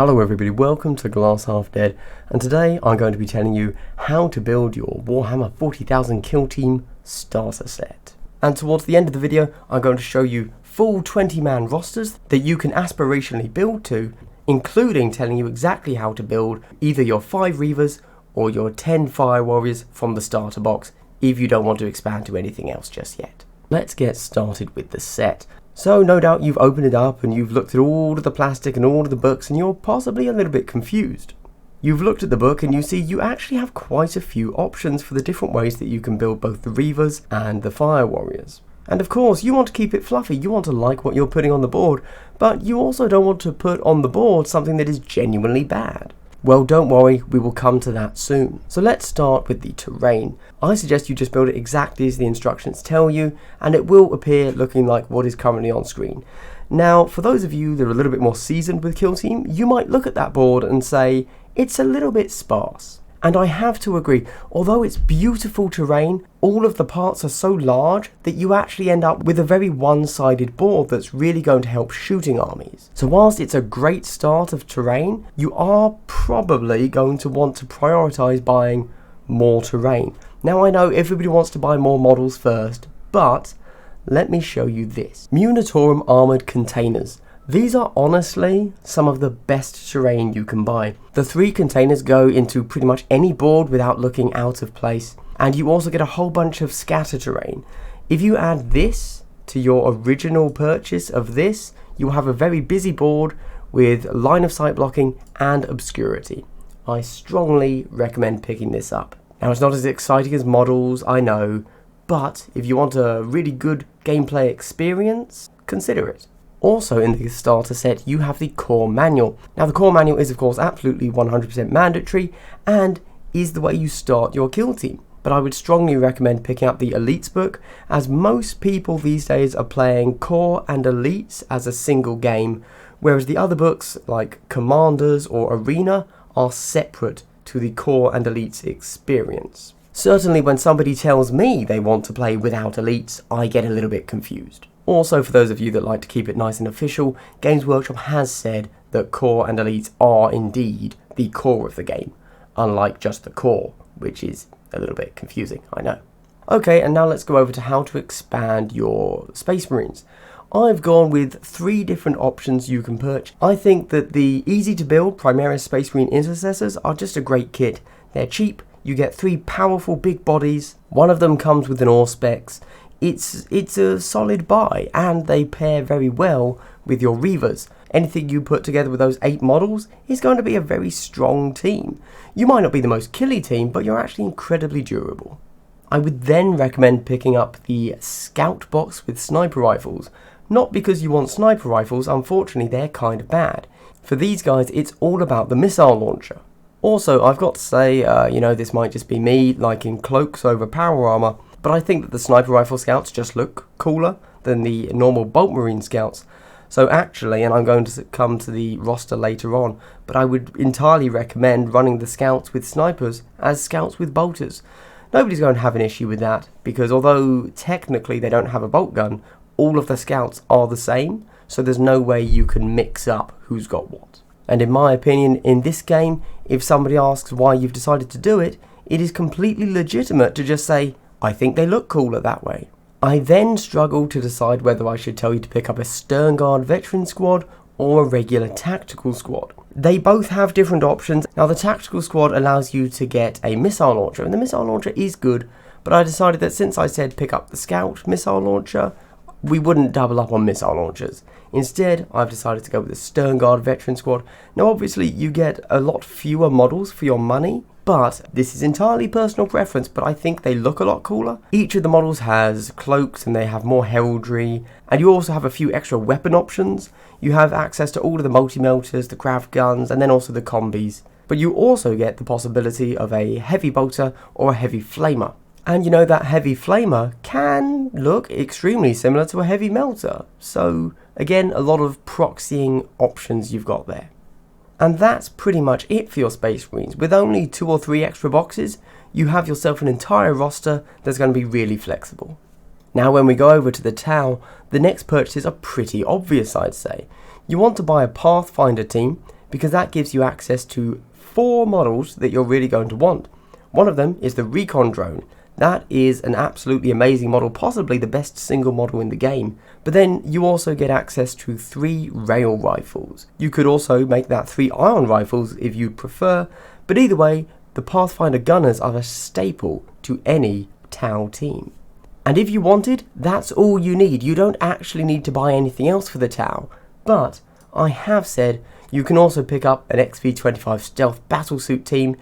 Hello everybody, welcome to Glass Half Dead, and today I'm going to be telling you how to build your Warhammer 40,000 Kill Team starter set. And towards the end of the video, I'm going to show you full 20-man rosters that you can aspirationally build to, including telling you exactly how to build either your 5 Reavers or your 10 Fire Warriors from the starter box if you don't want to expand to anything else just yet. Let's get started with the set. So no doubt you've opened it up and you've looked at all of the plastic and all of the books and you're possibly a little bit confused. You've looked at the book and you see you actually have quite a few options for the different ways that you can build both the Reavers and the Fire Warriors. And of course you want to keep it fluffy, you want to like what you're putting on the board, but you also don't want to put on the board something that is genuinely bad. Well, don't worry, we will come to that soon. So let's start with the terrain. I suggest you just build it exactly as the instructions tell you, and it will appear looking like what is currently on screen. Now, for those of you that are a little bit more seasoned with Kill Team, you might look at that board and say, it's a little bit sparse. And I have to agree, although it's beautiful terrain, all of the parts are so large that you actually end up with a very one-sided board that's really going to help shooting armies. So whilst it's a great start of terrain, you are probably going to want to prioritize buying more terrain. Now I know everybody wants to buy more models first, but let me show you this. Munitorum armored containers. These are honestly some of the best terrain you can buy. The 3 containers go into pretty much any board without looking out of place, and you also get a whole bunch of scatter terrain. If you add this to your original purchase of this, you'll have a very busy board with line of sight blocking and obscurity. I strongly recommend picking this up. Now it's not as exciting as models, I know, but if you want a really good gameplay experience, consider it. Also in the starter set you have the core manual. Now the core manual is of course absolutely 100% mandatory and is the way you start your kill team. But I would strongly recommend picking up the Elites book, as most people these days are playing core and Elites as a single game, whereas the other books like Commanders or Arena are separate to the core and Elites experience. Certainly when somebody tells me they want to play without Elites, I get a little bit confused. Also, for those of you that like to keep it nice and official, Games Workshop has said that core and elites are indeed the core of the game, unlike just the core, which is a little bit confusing, I know. Okay, and now let's go over to how to expand your Space Marines. I've gone with 3 different options you can purchase. I think that the easy to build Primaris Space Marine Intercessors are just a great kit. They're cheap, you get 3 powerful big bodies, one of them comes with an Auspex. It's a solid buy, and they pair very well with your Reavers. Anything you put together with those 8 models is going to be a very strong team. You might not be the most killy team, but you're actually incredibly durable. I would then recommend picking up the Scout box with sniper rifles. Not because you want sniper rifles, unfortunately they're kind of bad. For these guys it's all about the missile launcher. Also, I've got to say, this might just be me liking cloaks over power armor, but I think that the sniper rifle scouts just look cooler than the normal bolt marine scouts. So actually, and I'm going to come to the roster later on, but I would entirely recommend running the scouts with snipers as scouts with bolters. Nobody's going to have an issue with that, because although technically they don't have a bolt gun, all of the scouts are the same, so there's no way you can mix up who's got what. And in my opinion, in this game, if somebody asks why you've decided to do it, it is completely legitimate to just say, I think they look cooler that way. I then struggled to decide whether I should tell you to pick up a Stern Guard veteran squad or a regular tactical squad. They both have different options. Now the tactical squad allows you to get a missile launcher, and the missile launcher is good, but I decided that since I said pick up the Scout missile launcher, we wouldn't double up on missile launchers. Instead, I've decided to go with the Stern Guard veteran squad. Now obviously you get a lot fewer models for your money, but this is entirely personal preference, but I think they look a lot cooler. Each of the models has cloaks and they have more heraldry, and you also have a few extra weapon options. You have access to all of the multi-melters, the craft guns, and then also the combis. But you also get the possibility of a heavy bolter or a heavy flamer. And you know that heavy flamer can look extremely similar to a heavy melter. So again, a lot of proxying options you've got there. And that's pretty much it for your Space Marines. With only 2 or 3 extra boxes, you have yourself an entire roster that's going to be really flexible. Now when we go over to the Tau, the next purchases are pretty obvious, I'd say. You want to buy a Pathfinder team because that gives you access to 4 models that you're really going to want. One of them is the recon drone. That is an absolutely amazing model, possibly the best single model in the game. But then you also get access to 3 rail rifles. You could also make that 3 ion rifles if you'd prefer, but either way, the Pathfinder gunners are a staple to any Tau team. And if you wanted, that's all you need. You don't actually need to buy anything else for the Tau. But I have said you can also pick up an XV-25 stealth battlesuit team,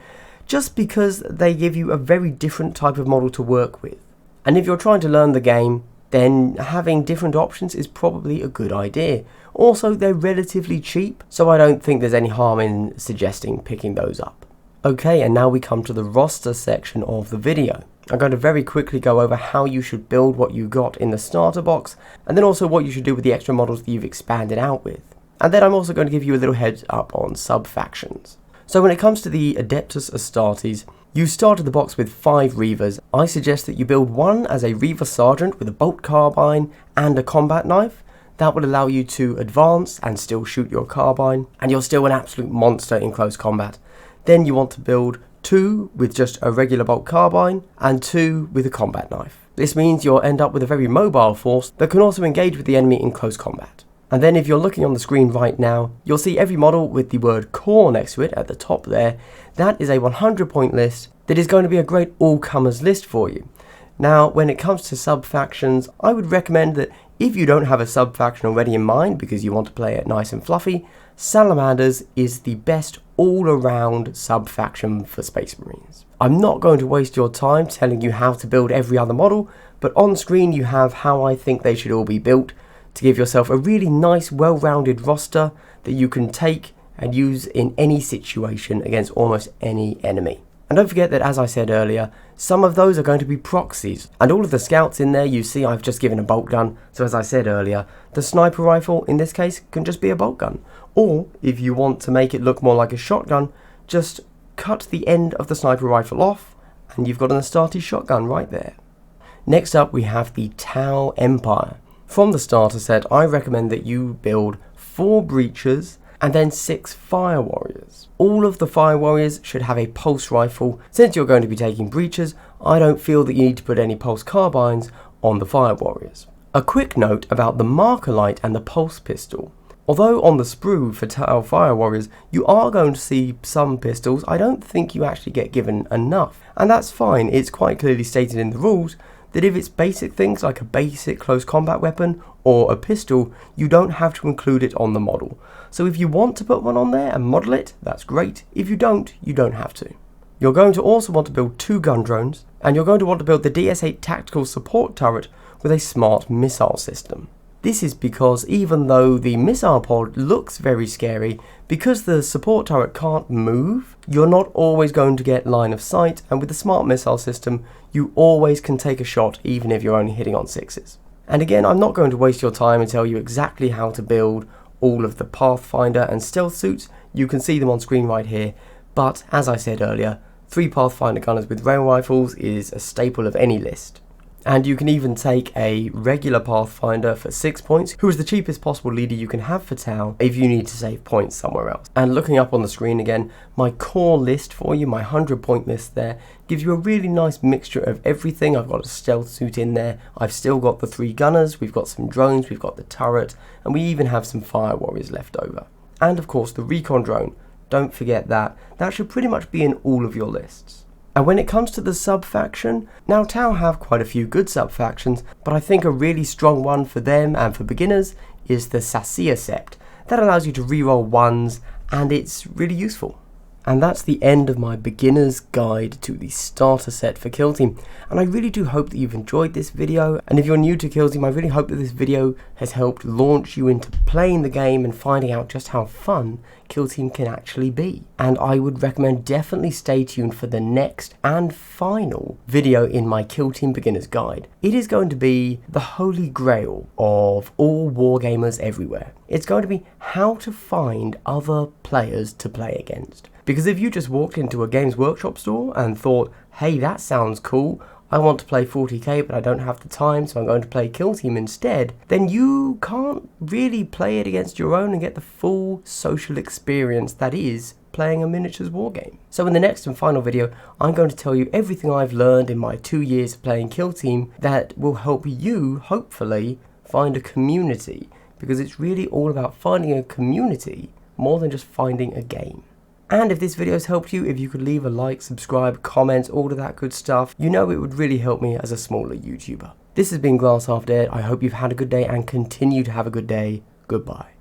just because they give you a very different type of model to work with. And if you're trying to learn the game, then having different options is probably a good idea. Also, they're relatively cheap, so I don't think there's any harm in suggesting picking those up. Okay, and now we come to the roster section of the video. I'm going to very quickly go over how you should build what you got in the starter box, and then also what you should do with the extra models that you've expanded out with. And then I'm also going to give you a little heads up on sub-factions. So when it comes to the Adeptus Astartes, you started the box with 5 Reavers. I suggest that you build one as a Reaver Sergeant with a bolt carbine and a combat knife. That would allow you to advance and still shoot your carbine, and you're still an absolute monster in close combat. Then you want to build 2 with just a regular bolt carbine and 2 with a combat knife. This means you'll end up with a very mobile force that can also engage with the enemy in close combat. And then if you're looking on the screen right now, you'll see every model with the word core next to it at the top there. That is a 100 point list that is going to be a great all-comers list for you. Now, when it comes to sub-factions, I would recommend that if you don't have a sub-faction already in mind because you want to play it nice and fluffy, Salamanders is the best all-around sub-faction for Space Marines. I'm not going to waste your time telling you how to build every other model, but on screen you have how I think they should all be built, to give yourself a really nice, well-rounded roster that you can take and use in any situation against almost any enemy. And don't forget that, as I said earlier, some of those are going to be proxies, and all of the scouts in there you see I've just given a bolt gun, so as I said earlier, the sniper rifle in this case can just be a bolt gun. Or, if you want to make it look more like a shotgun, just cut the end of the sniper rifle off, and you've got an Astartes shotgun right there. Next up we have the Tau Empire. From the starter set, I recommend that you build 4 breachers and then 6 fire warriors. All of the fire warriors should have a pulse rifle. Since you're going to be taking breachers, I don't feel that you need to put any pulse carbines on the fire warriors. A quick note about the marker light and the pulse pistol. Although on the sprue for Tau fire warriors, you are going to see some pistols, I don't think you actually get given enough. And that's fine, it's quite clearly stated in the rules that if it's basic things like a basic close combat weapon or a pistol, you don't have to include it on the model. So if you want to put one on there and model it, that's great. If you don't have to. You're going to also want to build 2 gun drones, and you're going to want to build the DS8 tactical support turret with a smart missile system. This is because even though the missile pod looks very scary, because the support turret can't move, you're not always going to get line of sight, and with the smart missile system, you always can take a shot even if you're only hitting on 6s. And again, I'm not going to waste your time and tell you exactly how to build all of the Pathfinder and stealth suits. You can see them on screen right here, but as I said earlier, 3 Pathfinder gunners with rail rifles is a staple of any list. And you can even take a regular Pathfinder for 6 points, who is the cheapest possible leader you can have for Tau if you need to save points somewhere else. And looking up on the screen again, my core list for you, my 100 point list there, gives you a really nice mixture of everything. I've got a stealth suit in there, I've still got the 3 gunners, we've got some drones, we've got the turret, and we even have some fire warriors left over. And of course the recon drone, don't forget that. That should pretty much be in all of your lists. And when it comes to the sub-faction, now Tau have quite a few good sub-factions, but I think a really strong one for them and for beginners is the Sacia Sept. That allows you to reroll 1s, and it's really useful. And that's the end of my beginner's guide to the starter set for Kill Team. And I really do hope that you've enjoyed this video. And if you're new to Kill Team, I really hope that this video has helped launch you into playing the game and finding out just how fun Kill Team can actually be. And I would recommend definitely stay tuned for the next and final video in my Kill Team beginner's guide. It is going to be the holy grail of all wargamers everywhere. It's going to be how to find other players to play against. Because if you just walked into a Games Workshop store and thought, hey, that sounds cool, I want to play 40k but I don't have the time, so I'm going to play Kill Team instead, then you can't really play it against your own and get the full social experience that is playing a miniatures wargame. So in the next and final video, I'm going to tell you everything I've learned in my 2 years of playing Kill Team that will help you, hopefully, find a community, because it's really all about finding a community more than just finding a game. And if this video has helped you, if you could leave a like, subscribe, comment, all of that good stuff, you know it would really help me as a smaller YouTuber. This has been Glass Half Dead. I hope you've had a good day and continue to have a good day. Goodbye.